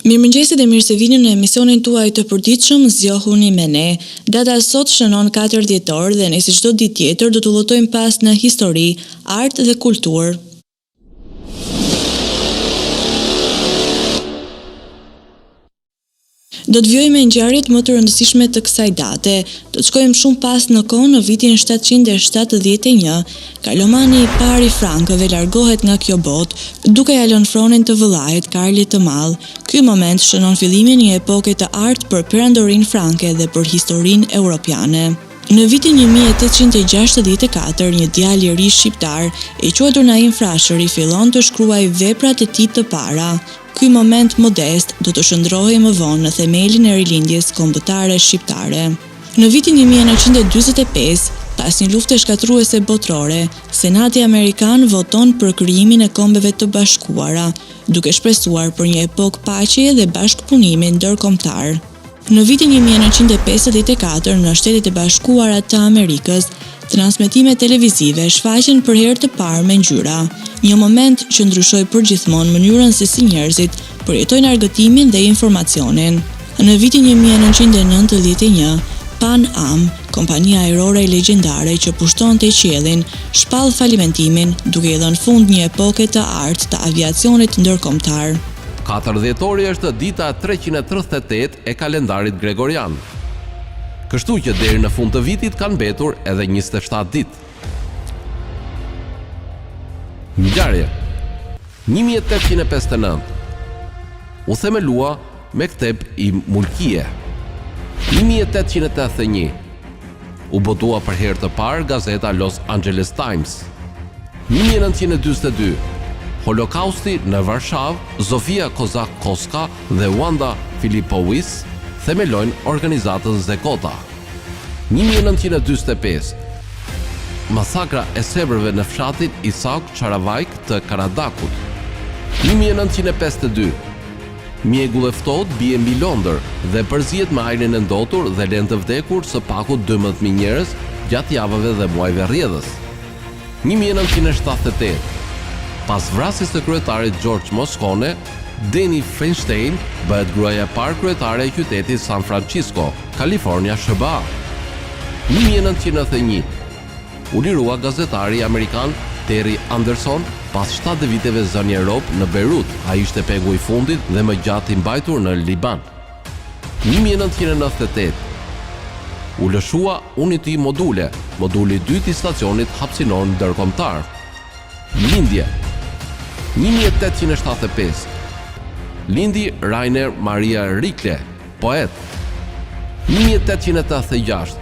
Mirëmëngjesit dhe mirë se vini në emisionin tuaj të përditshëm Zgjohuni me ne. Data sot shënon 4 dhjetor dhe ne si çdo ditë tjetër do të udhëtojmë pas në histori, art dhe kulturë. Do të vjojmë ngjarjet më të rëndësishme të kësaj date. Do të shkojmë shumë pas në kohë në vitin 771, Karlomani i parë i Frankëve largohet nga kjo botë, duke ja lënë fronin të vëllait Karlit të Madh. Ky moment shënon fillimin një epoke të artë për perandorinë franke dhe për historinë europiane. Në vitin 1864, një djalë i ri shqiptar, i quajtur Naim Frashëri, fillon të shkruajë veprat e tij të para. Ky moment modest do të shndrohej më vonë në themelin e rilindjes kombëtare shqiptare. Në vitin 1945, pas një lufte shkatërruese botërore, Senati Amerikan voton për krijimin e Kombeve të Bashkuara, duke shpresuar për një epokë paqeje dhe bashkëpunimi ndërkombëtar. Në vitin 1954, në Shtetet e Bashkuara të Amerikës, transmetime televizive shfaqen për herë të parë me ngjyra, një moment që ndryshoi përgjithmonë mënyrën se si njerëzit përjetojnë argëtimin dhe informacionin. Në vitin 1991, Pan Am, kompania ajrore legjendare që pushtonte qiellin, shpall falimentimin, duke i dhënë fund një epoke të artë të aviacionit ndërkombëtar. 4 dhjetori është dita 338 e kalendarit gregorian. Kështu që deri në fund të vitit kanë mbetur edhe 27 ditë. Ngjarje 1859. U themelua Mekteb i Mulkije. 1881. U botua për herë të parë gazeta Los Angeles Times. 1942. Holokausti në Varshavë, Zofia Kozak-Koska dhe Wanda Filipowicz themelojnë organizatën Zekota. 1945. Masakra e sebrëve në fshatin Isauk Qaravajk të Karadakut. 1952. Mjegull e ftohtë bie mbi Londër dhe përzihet me ajrin e ndotur dhe lën të vdekur së paku 12.000 njerëz gjatë javëve dhe muajve rrjedhës. 1978. Pas vrasjes së kryetarit George Moscone, Dianne Feinstein bëhet gruaja e parë kryetare e qytetit San Francisco, Kalifornia SBA. 1991. U lirua gazetari amerikan Terry Anderson pas 7 viteve zënie rob në Beirut. Ai ishte pegu i fundit dhe më gjatë i mbajtur në Liban. 1998. U lëshua Unity Module, moduli i dytë i stacionit hapësinor ndërkombëtar. Lindje 1875. Lindi Rainer Maria Rilke, poet. 1886.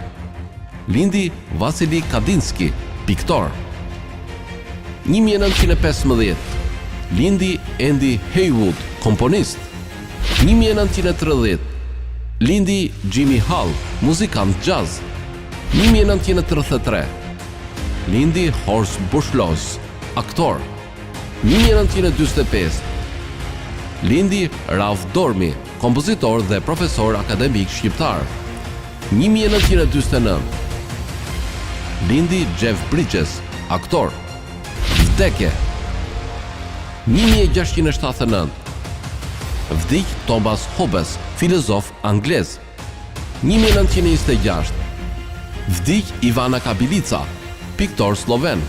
Lindi Vasili Kandinsky, piktor. 1915. Lindi Andy Haywood, komponist. 1930. Lindi Jimmy Hall, muzikant jazz. 1933. Lindi Horst Buchholz, aktor. 1945. Lindi Ralph Dormi, kompozitor dhe profesor akademik shqiptar. 1949. Lindi Jeff Bridges, aktor. Vdekje 1679. Vdik Thomas Hobbes, filozof anglez. 1926. Vdik Ivana Kabilica, piktor sloven.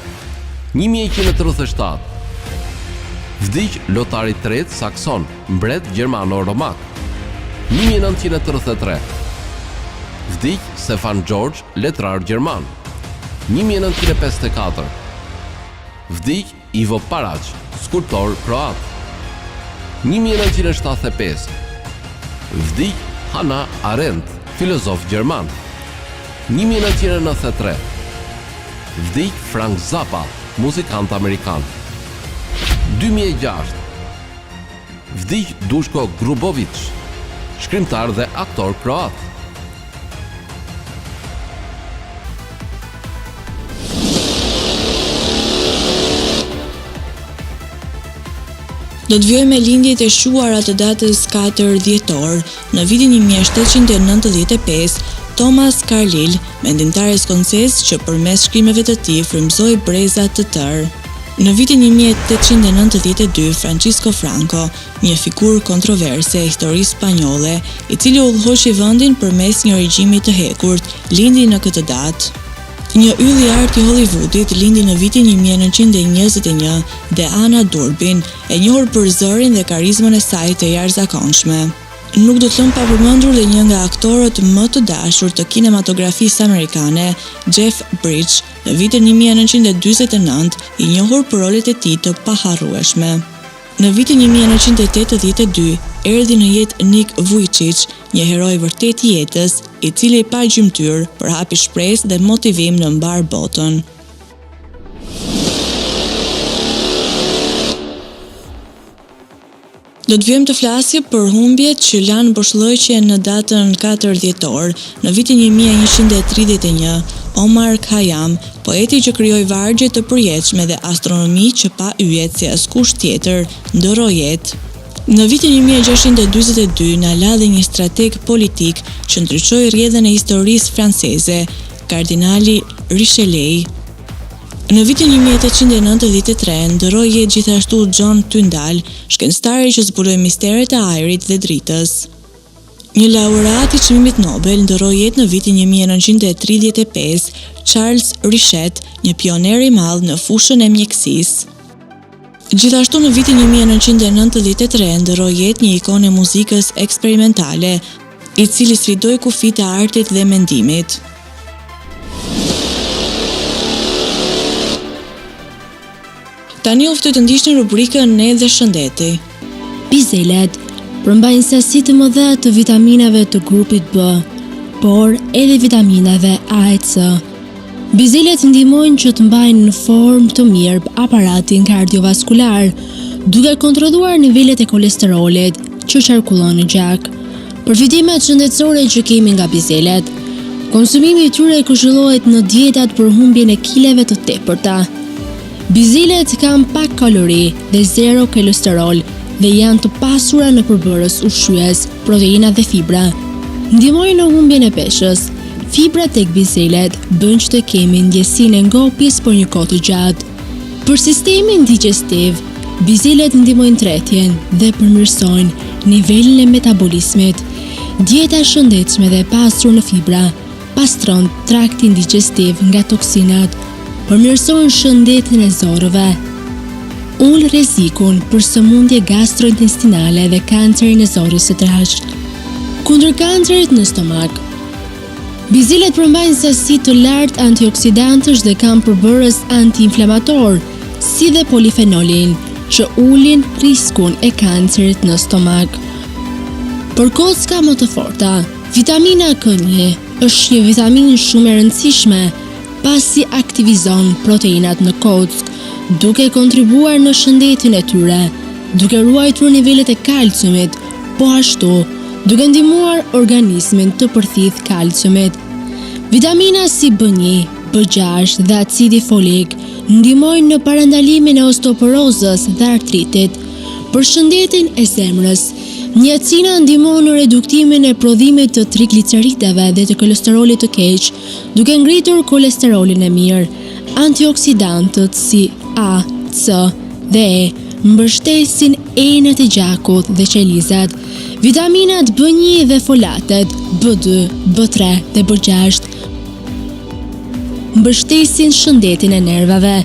1137. Vdik Lotari III Sakson, mbret gjermano-romak. 1933. Vdik Stefan George, letrar gjerman. 1954. Vdik Ivo Parac, skulptor kroat. 1975. Vdik Hannah Arendt, filozof gjerman. 1993. Vdik Frank Zappa, muzikant amerikan. 2006. Vdik Duško Grubović, shkrimtar dhe aktor kroat. Do të vjojmë me lindjet e shuara të datës 4 dhjetor. Në vitin 1795, Thomas Carlyle, mendimtar skoncez që përmes shkrimeve të tij frymëzoi breza të tërë. Në vitin 1892, Francisco Franco, një figurë kontroverse e historisë spanjolle, i cili udhëhoqi vendin përmes një regjimi të hekurt, lindi në këtë datë. Një yll i artë i Hollywoodit lindi në vitin 1921 dhe Anna Durbin, e njohur për zërin dhe karizmën e saj të jashtëzakonshme. Nuk do të lëm pa përmendur dhe një nga aktorët më të dashur të kinematografisë amerikane, Jeff Bridges, në vitin 1949, i njohur për rolet e tij të paharrueshme. Në vitin 1982, erdhi në jetë Nick Vujicic, një heroj vërtet i jetës, i cili pa gjymtyr, përhapi shpresë dhe motivim në mbar botën. Do të vijmë të flasim për humbjet që lanë boshllëqjen në datën 4 dhjetor, në vitin 1131, Omar Khayyam, poeti që krijoi vargje të përjetshme dhe astronomi që pa yjet si askush tjetër, ndërroi jetë. Në vitin 1642 na la dhe një strateg politik që ndryshoi rrjedhën e historisë franceze, kardinali Richelieu. Në vitin 1893 ndërroi jetë gjithashtu John Tyndall, shkencëtari që zbuloi misteret e ajrit dhe dritës. Një laureat i çmimit Nobel ndërroi jetë në vitin 1935, Charles Richet, një pioner i madh në fushën e mjekësisë. Gjithashtu në vitin 1993 ndërroi jetë një ikon e muzikës eksperimentale, i cili sfidoi kufijtë e artit dhe mendimit. Tani u ftoj të ndiqni rubrikën Ne dhe shëndeti. Bizelet përmbajnë sasi të mëdha të vitaminave të grupit B, por edhe vitaminave A e C. Bizelet ndihmojnë që të mbajnë në formë të mirë aparatin kardiovaskular, duke kontrolluar nivelet e kolesterolit që qarkullon në gjak. Përfitimet shëndetësore që kemi nga bizelet. Konsumimi i tyre këshillohet në dietat për humbjen e kileve të tepërta. Bizelet kanë pak kalori dhe zero kolesterol dhe janë të pasura në përbërës ushqyes, proteina dhe fibra. Ndihmojnë në humbjen e peshës. Fibra tek bizelet bën që të kemi ndjesinë e ngopjes për një kohë të gjatë. Për sistemin digestiv, bizelet ndihmojnë tretjen dhe përmirësojnë nivelin e metabolizmit. Dieta e shëndetshme dhe e pasur në fibra pastron traktin digestiv nga toksinat, përmirësojnë shëndetin e zorëve, ul rrezikun për sëmundje gastrointestinale dhe kancerin e zorës së trashët. Kundër kancerit në stomak. Bizelet përmbajnë sasi të lartë antioksidantësh dhe kanë përbërës antiinflamator, si dhe polifenolin, që ulin riskun e kancerit në stomak. Për kocka më të forta, vitamina K1 është një vitaminë shumë e rëndësishme, pasi aktivizon proteinat në kockë, duke kontribuar në shëndetin e tyre, duke ruajtur nivelet e kalciumit, po ashtu duke ndihmuar organizmin të përthith kalciumit. Vitamina si B1, B6 dhe acidi folik ndihmojnë në parandalimin e osteoporozës dhe artritit. Për shëndetin e zemrës, niacina ndihmon në reduktimin e prodhimit të trigliceridave dhe të kolesterolit të keq, duke ngritur kolesterolin e mirë. Antioksidantët si A, C dhe E mbështesin enët e gjakut dhe qelizat. Vitaminat B1 dhe folatet B2, B3 dhe B6 mbështesin shëndetin e nervave.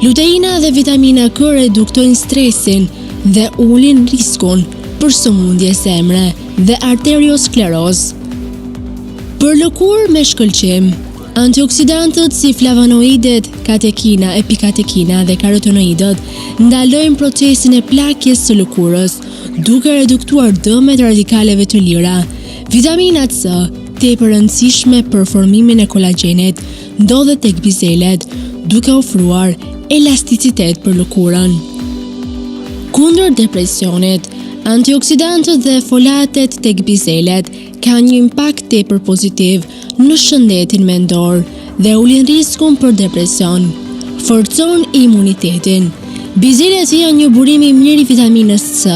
Luteina dhe vitamina K reduktojnë stresin dhe ulin riskun për sëmundje zemre dhe arteriosklerozë. Për lëkurë me shkëlqim, antioksidantët si flavonoidet, katekina, epikatekina dhe karotenoidët ndalojnë procesin e plakjes së lëkurës, duke reduktuar dëmet radikaleve të lira. Vitamina C, tepër rëndësishme për formimin e kolagjenit, ndodhet tek bizelet, duke ofruar elasticitet për lëkurën. Kundër depresionit, antioksidantët dhe folatet tek bizelet kanë një impakt tepër pozitiv në shëndetin mendor dhe ulin riskun për depresion. Forcon imunitetin. Bizelet janë një burim i mirë i vitaminës C,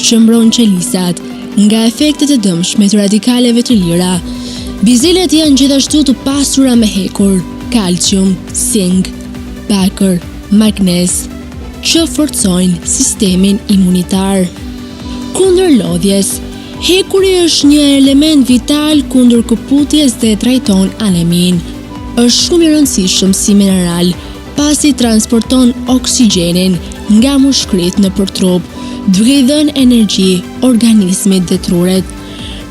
që mbron qelizat nga efektet e dëmshme të radikaleve të lira. Bizelet janë gjithashtu të pasura me hekur, kalcium, zink, bakër, magnez, që forcojnë sistemin imunitar. Kundër lodhjes, hekuri është një element vital kundër këputjes dhe trajton anemin. Është shumë i rëndësishëm si mineral, pasi transporton oksigjenin nga mushkrit nëpër trup, duke i dhënë energji organizmit detruret.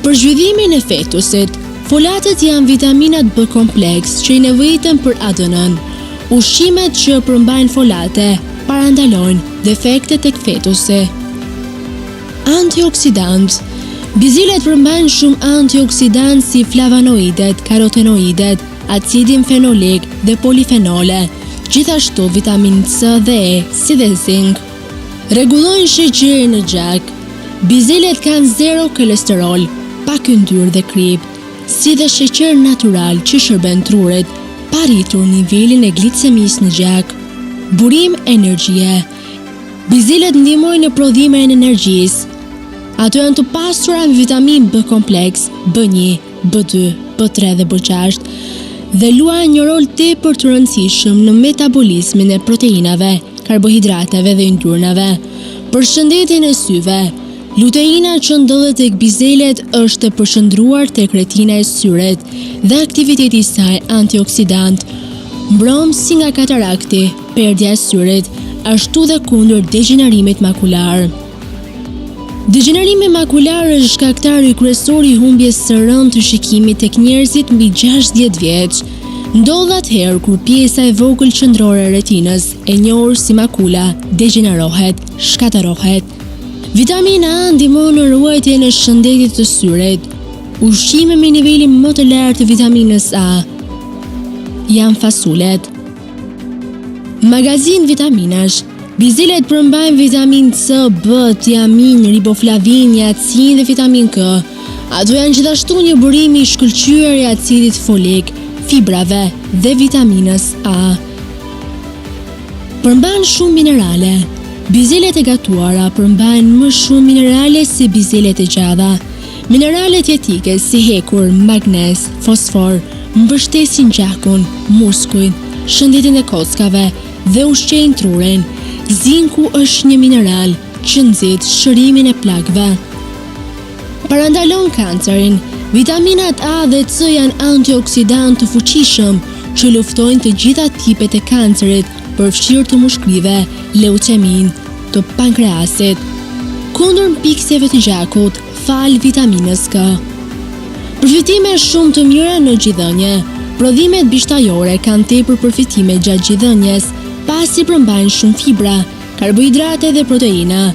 Për zhvillimin e fetusit, folatet janë vitaminat B kompleks që i nevojiten për ADN-n. Ushqimet që përmbajnë folate parandalojnë defektet tek fetusi. Antioksidant. Bizilet përmbajnë shumë antioksidant si flavanoidet, karotenoidet, acidin fenolik dhe polifenole, gjithashtu vitamin C dhe E, si dhe zink. Rregullojnë sheqerin në gjak. Bizilet kanë 0 kolesterol, pak yndyrë dhe krip, si dhe sheqer natyral që shërben trurit, pa rritur nivelin e glicemisë në gjak. Burim energjie. Bizilet ndihmojnë në prodhimin e energjisë. Ato janë të pasura me vitamin B kompleks, B1, B2, B3 dhe B6 dhe luajnë një rol tepër të rëndësishëm në metabolizmin e proteinave, karbohidrateve dhe yndyrnave. Për shëndetin e syve, luteina që ndodhet tek bizelet është e përshëndruar tek retina e syrit dhe aktiviteti i saj antioksidant mbron si nga katarakti, perdja e syrit, ashtu dhe kundër degenerimit makular. Degenerimi makular është shkaktari kryesor i humbjes së rëndë të shikimit tek njerëzit mbi 60 vjeç. Ndodh atëherë kur pjesa e vogël qendrore e retinës, e njohur si makula, degenerohet, shkatërohet. Vitamina A ndihmon në ruajtjen e shëndetit të syrit. Ushqime me nivelin më të lartë të vitaminës A janë fasulet. Magazin vitaminash. Bizelet përmbajnë vitamin C, B, tiamin, riboflavin, niacin dhe vitamin K. Ato janë gjithashtu një burim i shkëlqyer i acidit folik, fibrave dhe vitaminës A. Përmbajnë shumë minerale. Bizelet e gatuara përmbajnë më shumë minerale se bizelet e gjalla. Mineralet jetike si hekur, magnez, fosfor mbështesin gjakun, muskujt, shëndetin e kockave dhe ushqejnë trurin. Zinku është një mineral që nxit shërimin e plagëve. Parandalon kancerin. Vitaminat A dhe C janë antioksidant të fuqishëm që luftojnë të gjitha tipet e kancerit, përfshirë të mushkrive, leuqemin, të pankreasit, kundër mpiksjeve të gjakut, fal vitaminës K. Përfitime shumë të mira në gjithëdhënie. Prodhimet bishtajore kanë tepër përfitime gjatë gjithëdhënies, pasi përmbajnë shumë fibra, karbohidrate dhe proteina,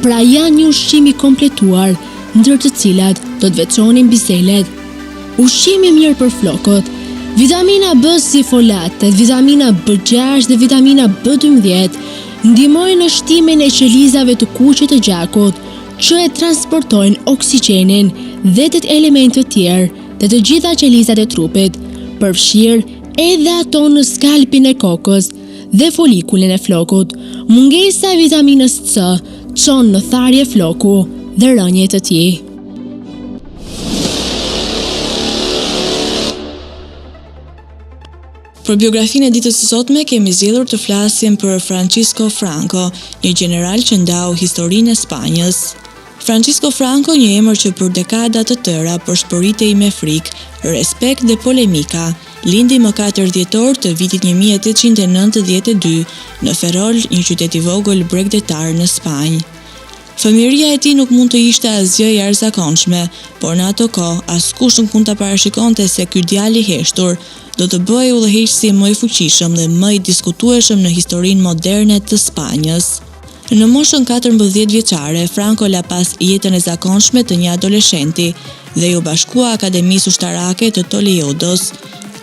pra janë një ushqim i kompletuar, ndër të cilat do të veçonin bizelet. Ushqim i mirë për flokët. Vitamina B si folatet, vitamina B6 dhe vitamina B12 ndihmojnë në shtimin e qelizave të kuqe të gjakut, që e transportojnë oksigjenin dhe të elementë të tjerë dhe të gjitha qelizat e trupit, përfshirë edhe ato në skalpin e kokës dhe folikullin e flokut. Mungesa e vitaminës C çon në tharje floku dhe rënje të tij. Për biografinë e ditës së sotme kemi zgjedhur të flasim për Francisco Franco, një general që ndau historinë e Spanjës. Francisco Franco, një emër që për dekada të tëra përshpëritej me frikë, respekt dhe polemika, lindi më 4 dhjetor të vitit 1892 në Ferrol, një qytet i vogël bregdetar në Spanjë. Fëmijëria e tij nuk mund të ishte asgjë e jashtëzakonshme, por në ato kohë askush nuk mund ta parashikonte se ky djalë i heshtur do të bëhej udhëheqësi më i fuqishëm dhe më i diskutueshëm në historinë moderne të Spanjës. Në moshën 14 vjeçare, Franco la pas jetën e zakonshme të një adoleshenti dhe ju bashkua Akademisë Ushtarake të Toledo's.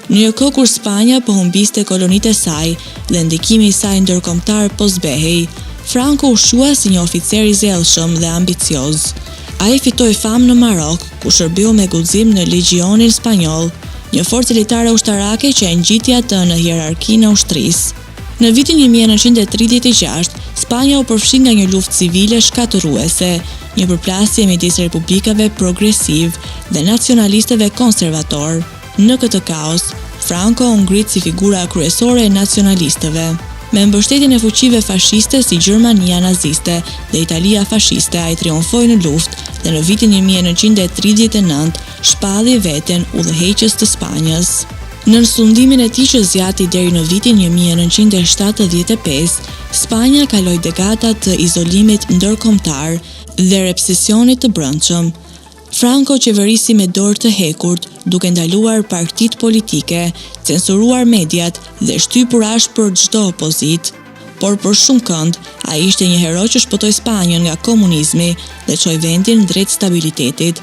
Në një kohë kur Spanja po humbiste kolonitë e saj dhe ndikimi i saj ndërkombëtar po zbehej, Franco u shua si një oficer i zellshëm dhe ambicioz. Ai fitoi famë në Marok, ku shërbeu me guxim në Legjionin Spanjoll, një forcë elitare ushtarake që e ngjiti atë në hierarkinë e ushtrisë. Në vitin 1936, Spanja u përfshi nga një luftë civile shkatërruese, një përplasje midis republikave progresiv dhe nacionalistëve konservator. Në këtë kaos, Franco u ngrit si figura kryesore e nacionalistëve. Me mbështetjen e fuqive fashiste si Gjermania naziste dhe Italia fashiste, ai triumfoi në luftë dhe në vitin 1939 shpalli veten udhëheqës të Spanjës. Në sundimin e tij që zgjati deri në vitin 1975, Spanja kaloi dekada të izolimit ndërkombëtar dhe represionit të brendshëm. Franco qeverisi me dorë të hekurt, duke ndaluar partitë politike, censuruar mediat dhe shtypur ashtë për çdo opozit. Por për shumë kënd, ai ishte një hero që shpëtoi Spanjën nga komunizmi dhe çoi vendin drejt stabilitetit.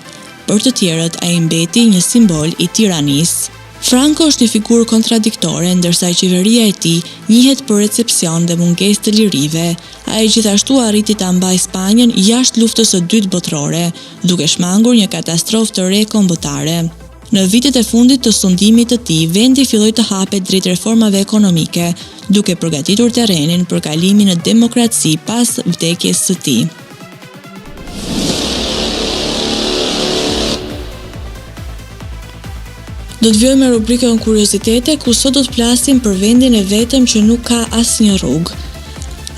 Për të tjerët, ai mbeti një simbol i tiranisë. Franco është një figurë kontradiktore, ndërsa qeveria e tij njihet për recepsion dhe mungesë të lirive. Ai gjithashtu arriti ta mbajë Spanjën jashtë luftës së dytë botërore, duke shmangur një katastrofë të re kombëtare. Në vitet e fundit të sundimit të tij, vendi filloi të hapet drejt reformave ekonomike, duke përgatitur terrenin për kalimin në demokraci pas vdekjes së tij. Do të vjojmë me rubrikën Kuriozitete, ku sot do të flasim për vendin e vetëm që nuk ka asnjë rrugë.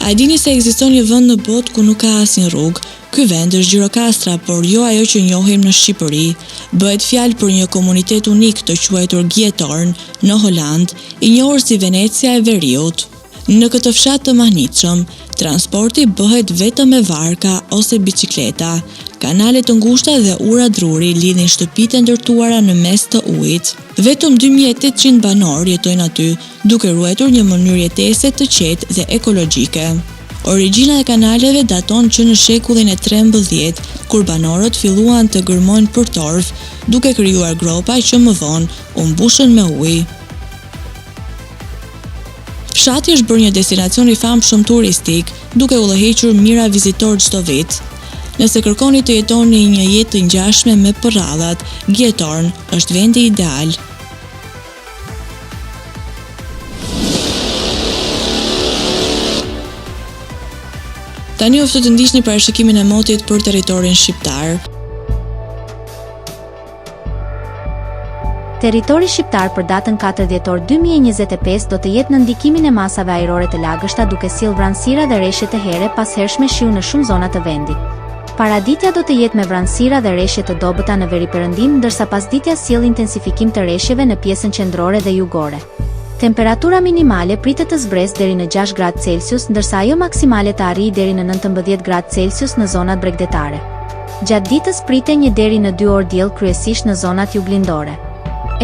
A dini se ekziston një vend në botë ku nuk ka asnjë rrugë? Ky vend është Gjirokastra, por jo ajo që njohim në Shqipëri. Bëhet fjalë për një komunitet unik të quajtur Gjetorn në Holand, i njohur si Venecia e Veriut. Në këtë fshat të mahnitshëm, transporti bëhet vetëm me varka ose bicikleta. Kanale të ngushta dhe ura druri lidhin shtëpitë e ndërtuara në mes të ujit. Vetëm 2800 banor jetojnë aty, duke ruajtur një mënyrë jetese të qetë dhe ekologjike. Origjina e kanaleve daton që në shekullin e 13, kur banorët filluan të gërmojnë për torf, duke krijuar gropa që më vonë u mbushën me ujë. Fshati është bërë një destinacion i famshëm turistik, duke udhëhequr mijëra vizitorë çdo vit. Nëse kërkoni të jetoni një jetë të ngjashme me përradhat, Gjetorn është vendi ideal. Tani oftë të ndiqni parashikimin e motit për territorin shqiptar. Territori shqiptar për datën 4 dhjetor 2025 do të jetë në ndikimin e masave ajrore të lagështa, duke sjellë vranësira dhe reshje të here pas hershme shiu në shumë zona të vendit. Paraditja do të jetë me vranësira dhe reshje të dobëta në veriperëndim, ndërsa pasditja sjell intensifikim të reshjeve në pjesën qendrore dhe jugore. Temperatura minimale pritet të zbresë deri në 6 gradë Celsius, ndërsa ajo maksimale të arrijë deri në 19 gradë Celsius në zonat bregdetare. Gjatë ditës pritet 1 deri në 2 orë diell, kryesisht në zonat juglindore.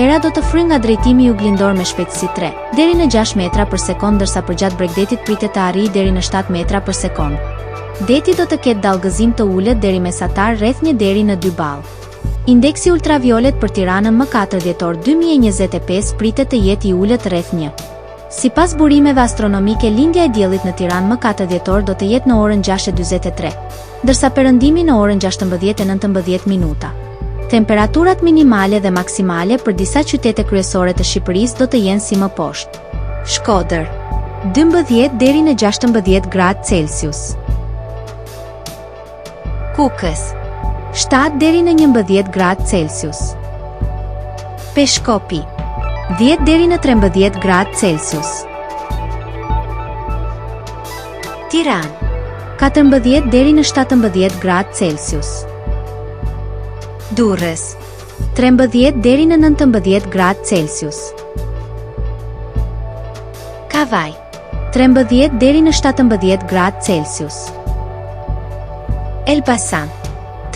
Era do të fryjë nga drejtimi juglindor me shpejtësi 3 deri në 6 metra për sekond, ndërsa përgjatë bregdetit pritet të arrijë deri në 7 metra për sekond. Deti do të ketë dallgëzim të ulët deri mesatar rreth 1 deri në 2 ball. Indeksi ultraviolet për Tiranën më 4 dhjetor 2025 pritet të jetë i ulët rreth 1. Sipas burimeve astronomike, lindja e diellit në Tiranë më 4 dhjetor do të jetë në orën 6:43, ndërsa perëndimi në orën 16:19 minuta. Temperaturat minimale dhe maksimale për disa qytete kryesore të Shqipërisë do të jenë si më poshtë. Shkodër, 12 deri në 16 gradë Celsius. Kukës, 7 deri në 11 gradë Celsius. Peshkopi, 10 deri në 13 gradë Celsius. Tiranë, 14 deri në 17 gradë Celsius. Durrës, 13 deri në 19 gradë Celsius. Kavaj, 13 deri në 17 gradë Celsius. Elbasan,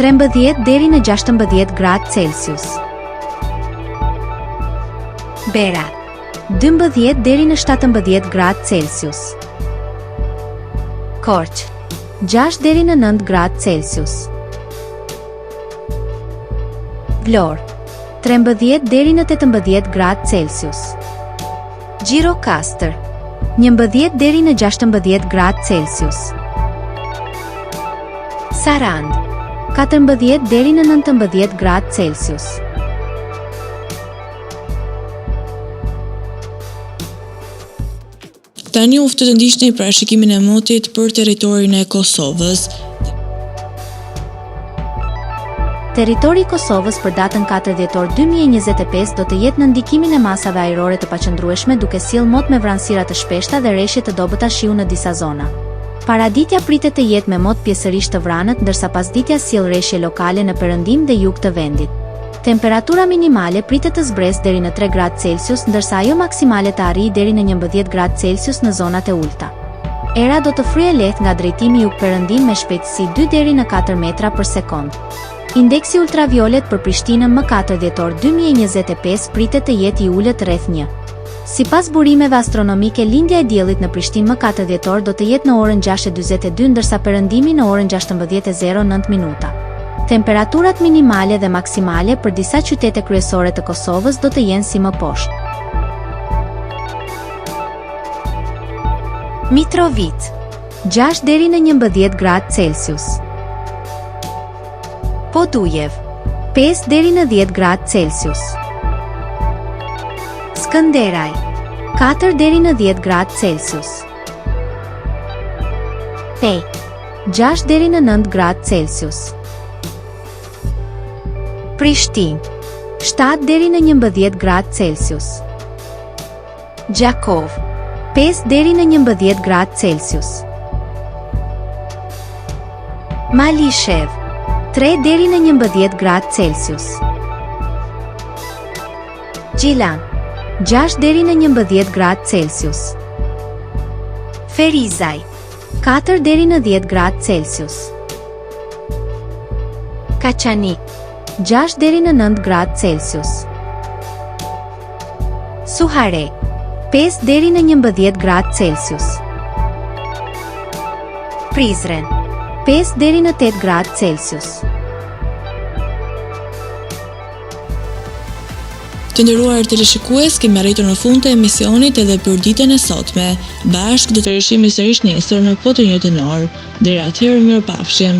13 deri në 16 gradë Celsius. Berat, 12 deri në 17 gradë Celsius. Korç, 6 deri në 9 gradë Celsius. Vlorë, 13 deri në 18 gradë Celsius. Gjirokastër, 11 deri në 16 gradë Celsius. Sarand, 14 deri në 19 gradë Celsius. Tani u ftë të ndiqni parashikimin e motit për territorin e Kosovës. Territori i Kosovës për datën 4 dhjetor 2025 do të jetë në ndikimin e masave ajrore të paqëndrueshme duke sjellë mot me vranësira të shpeshta dhe rreshje të dobëta shiu në disa zona. Paraditja pritet të jetë me mot pjesërisht të vranët, ndërsa pasditja sjell rreshje lokale në perëndim dhe jug të vendit. Temperatura minimale pritet të zbresë deri në 3 gradë Celsius, ndërsa ajo maksimale të arrijë deri në 11 gradë Celsius në zonat e ulta. Era do të fryejë lehtë nga drejtimi jug-perëndim me shpejtësi 2 deri në 4 metra për sekond. Indeksi ultraviolet për Prishtinën më 4 dhjetor 2025 pritet të jetë i ulët rreth 1. Sipas burimeve astronomike, lindja e diellit në Prishtinë më 4 dhjetor do të jetë në orën 6:42, ndërsa perëndimi në orën 16:09 minuta. Temperaturat minimale dhe maksimale për disa qytete kryesore të Kosovës do të jenë si më poshtë. Mitrovica, 6 deri në 11 gradë Celsius. Podujev, 5 deri në 10 gradë Celsius. Skënderaj, 4 deri në 10 gradë Celsius. Pej, 6 deri në 9 gradë Celsius. Prishtinë, 7 deri në 11 gradë Celsius. Gjakov, 5 deri në 11 gradë Celsius. Malishev, 3 deri në 11 gradë Celsius. Gjilan, 6 deri në 11 gradë Celsius. Ferizaj, 4 deri në 10 gradë Celsius. Kaçanik, 6 deri në 9 gradë Celsius. Suhare, 5 deri në 11 gradë Celsius. Prizren, 5 deri në 8 gradë Celsius. Të nderuar teleshikues, kemi arritur në fund të emisionit edhe për ditën e sotme. Bashkë do të rishim sërish nesër në po të njëjtën orë. Deri atëherë, mirupafshim.